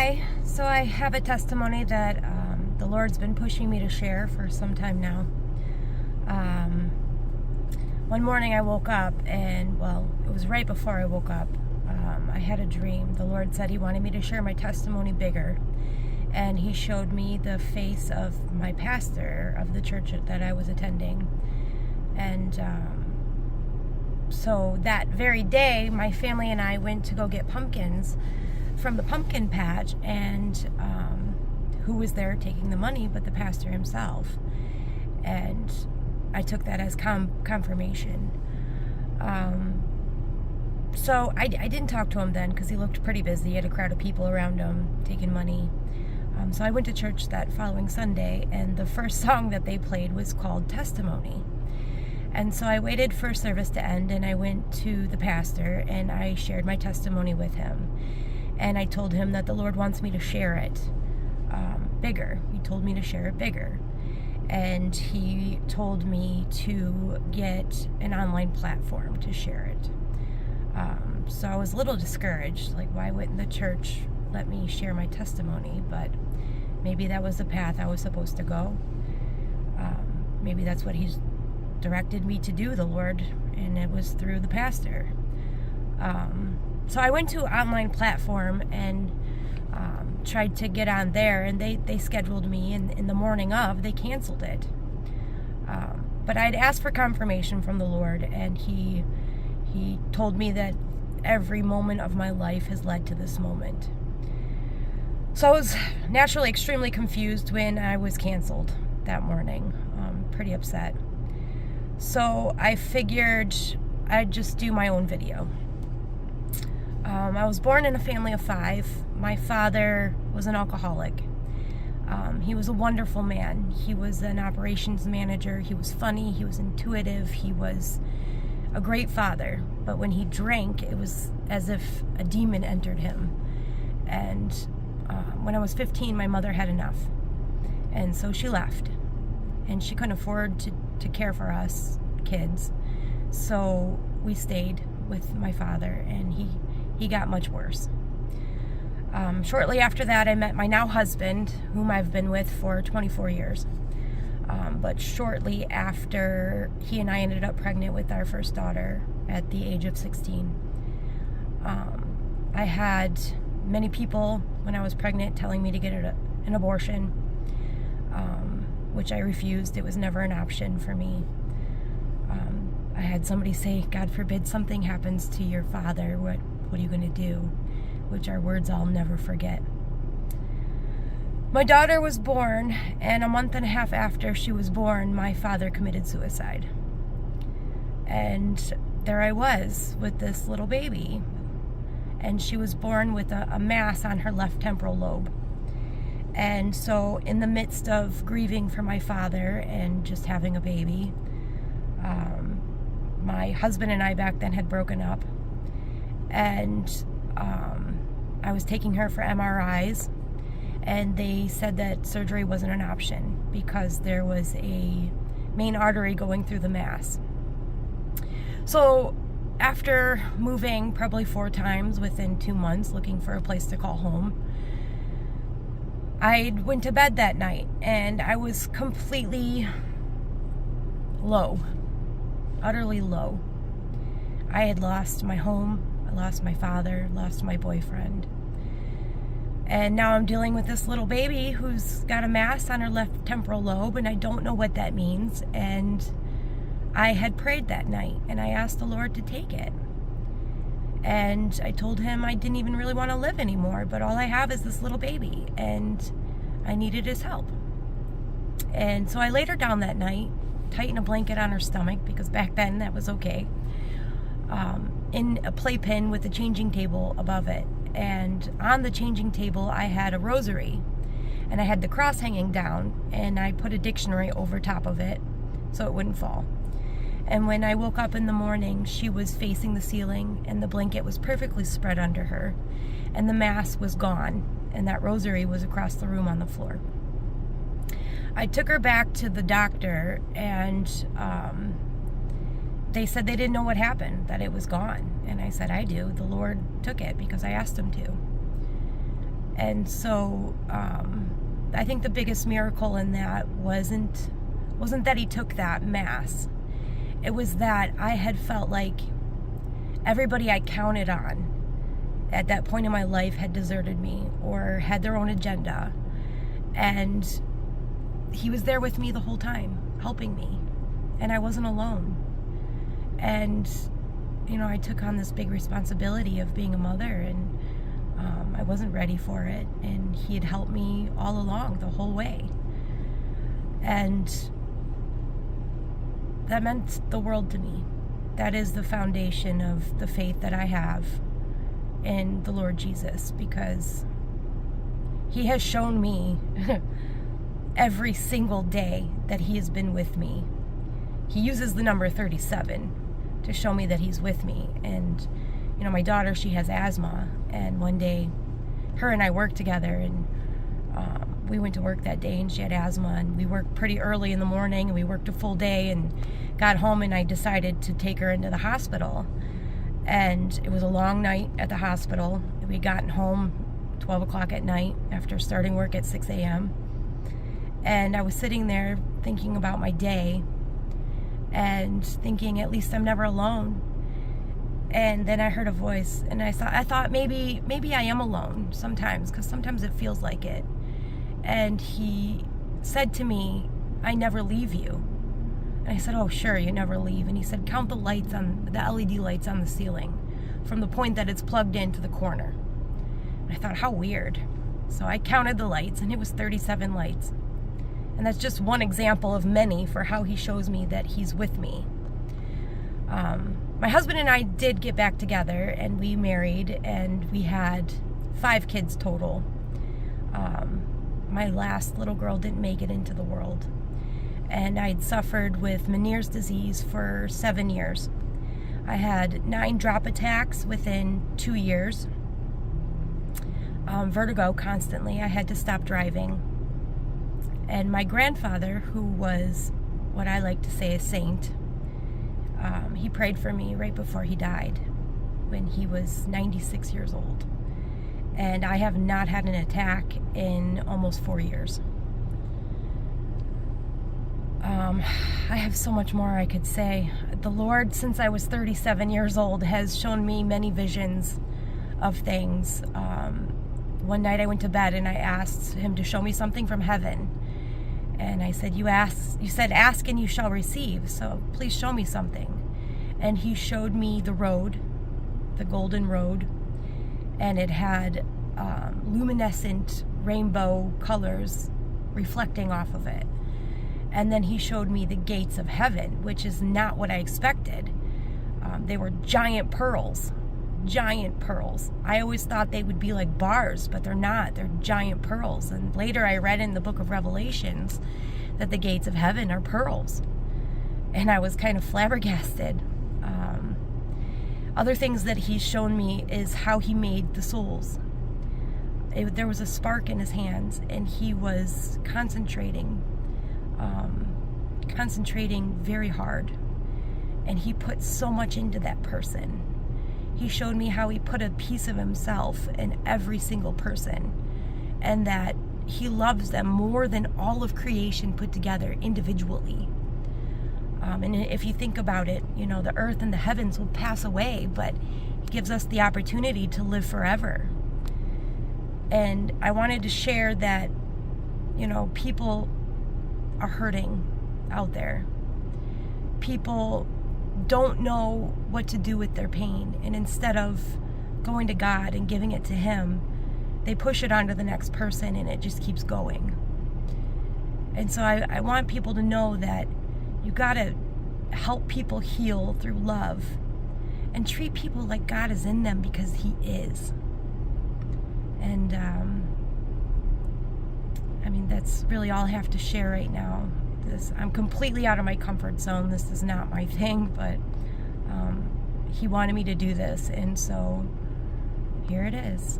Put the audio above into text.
Okay, so I have a testimony that the Lord's been pushing me to share for some time now. One morning I woke up and, well, it was right before I woke up. I had a dream. The Lord said He wanted me to share my testimony bigger. And He showed me the face of my pastor of the church that I was attending. And so that very day, my family and I went to go get pumpkins from the pumpkin patch, and who was there taking the money but the pastor himself. And I took that as confirmation. So I didn't talk to him then because he looked pretty busy. He had a crowd of people around him taking money. So I went to church that following Sunday, and the first song that they played was called Testimony. And so I waited for service to end, and I went to the pastor and I shared my testimony with him. And I told him that the Lord wants me to share it bigger. He told me to share it bigger. And He told me to get an online platform to share it. So I was a little discouraged, like, why wouldn't the church let me share my testimony? But maybe that was the path I was supposed to go. Maybe that's what He's directed me to do, the Lord, and it was through the pastor. So I went to an online platform and tried to get on there, and they scheduled me, and in the morning of, they canceled it. But I'd asked for confirmation from the Lord, and He told me that every moment of my life has led to this moment. So I was naturally extremely confused when I was canceled that morning. Pretty upset. So I figured I'd just do my own video. I was born in a family of 5. My father was an alcoholic. He was a wonderful man. He was an operations manager. He was funny. He was intuitive. He was a great father. But when he drank, it was as if a demon entered him. And when I was 15, my mother had enough. And so she left. And she couldn't afford to care for us kids. So we stayed with my father, and he got much worse. Shortly after that, I met my now husband, whom I've been with for 24 years. But shortly after, he and I ended up pregnant with our first daughter at the age of 16. I had many people when I was pregnant telling me to get an abortion, which I refused. It was never an option for me. I had somebody say, God forbid something happens to your father, what are you going to do? Which are words I'll never forget. My daughter was born, and a month and a half after she was born, my father committed suicide. And there I was with this little baby. And she was born with a mass on her left temporal lobe. And so in the midst of grieving for my father and just having a baby, my husband and I back then had broken up. And I was taking her for MRIs, and they said that surgery wasn't an option because there was a main artery going through the mass. So after moving probably 4 times within 2 months, looking for a place to call home, I went to bed that night, and I was completely low, utterly low. I had lost my home, I lost my father, lost my boyfriend. And now I'm dealing with this little baby who's got a mass on her left temporal lobe, and I don't know what that means. And I had prayed that night, and I asked the Lord to take it. And I told Him I didn't even really want to live anymore, but all I have is this little baby, and I needed His help. And so I laid her down that night, tightened a blanket on her stomach, because back then that was okay, in a playpen with a changing table above it. And on the changing table, I had a rosary, and I had the cross hanging down, and I put a dictionary over top of it so it wouldn't fall. And when I woke up in the morning, she was facing the ceiling, and the blanket was perfectly spread under her, and the mass was gone, and that rosary was across the room on the floor. I took her back to the doctor, and they said they didn't know what happened, that it was gone. And I said, I do. The Lord took it because I asked Him to. And so I think the biggest miracle in that wasn't that he took that mass. It was that I had felt like everybody I counted on at that point in my life had deserted me or had their own agenda. And he was there with me the whole time, helping me. And I wasn't alone. And, I took on this big responsibility of being a mother, and I wasn't ready for it. And he had helped me all along, the whole way. And that meant the world to me. That is the foundation of the faith that I have in the Lord Jesus, because he has shown me every single day that he has been with me. He uses the number 37 to show me that he's with me. And, my daughter, she has asthma, and one day her and I worked together, and we went to work that day, and she had asthma, and we worked pretty early in the morning, and we worked a full day, and got home, and I decided to take her into the hospital. And it was a long night at the hospital. We had gotten home 12 o'clock at night after starting work at 6 a.m. And I was sitting there thinking about my day and thinking, at least I'm never alone. And then I heard a voice, and I thought maybe I am alone sometimes, because sometimes it feels like it. And he said to me, "I never leave you." And I said, "Oh, sure, you never leave." And he said, "Count the lights on the LED lights on the ceiling from the point that it's plugged in to the corner." And I thought, how weird. So I counted the lights, and it was 37 lights. And that's just one example of many for how he shows me that he's with me. My husband and I did get back together, and we married, and we had 5 kids total. My last little girl didn't make it into the world. And I'd suffered with Meniere's disease for 7 years. I had 9 drop attacks within 2 years. Vertigo constantly. I had to stop driving. And my grandfather, who was what I like to say a saint, he prayed for me right before he died when he was 96 years old. And I have not had an attack in almost 4 years. I have so much more I could say. The Lord, since I was 37 years old, has shown me many visions of things. One night I went to bed and I asked him to show me something from heaven. And I said, you said, ask and you shall receive. So please show me something. And he showed me the road, the golden road. And it had luminescent rainbow colors reflecting off of it. And then he showed me the gates of heaven, which is not what I expected. They were giant pearls. Giant pearls. I always thought they would be like bars, but they're not. They're giant pearls. And later I read in the book of Revelations that the gates of heaven are pearls. And I was kind of flabbergasted. Other things that he's shown me is how he made the souls. There was a spark in his hands, and he was concentrating very hard. And he put so much into that person. He showed me how he put a piece of himself in every single person, and that he loves them more than all of creation put together individually. And if you think about it, the earth and the heavens will pass away, but he gives us the opportunity to live forever. And I wanted to share that, people are hurting out there. People don't know what to do with their pain, and instead of going to God and giving it to him, they push it onto the next person, and it just keeps going. And so I want people to know that you gotta help people heal through love and treat people like God is in them, because he is. And that's really all I have to share right now. I'm completely out of my comfort zone. This is not my thing, but he wanted me to do this, and so here it is.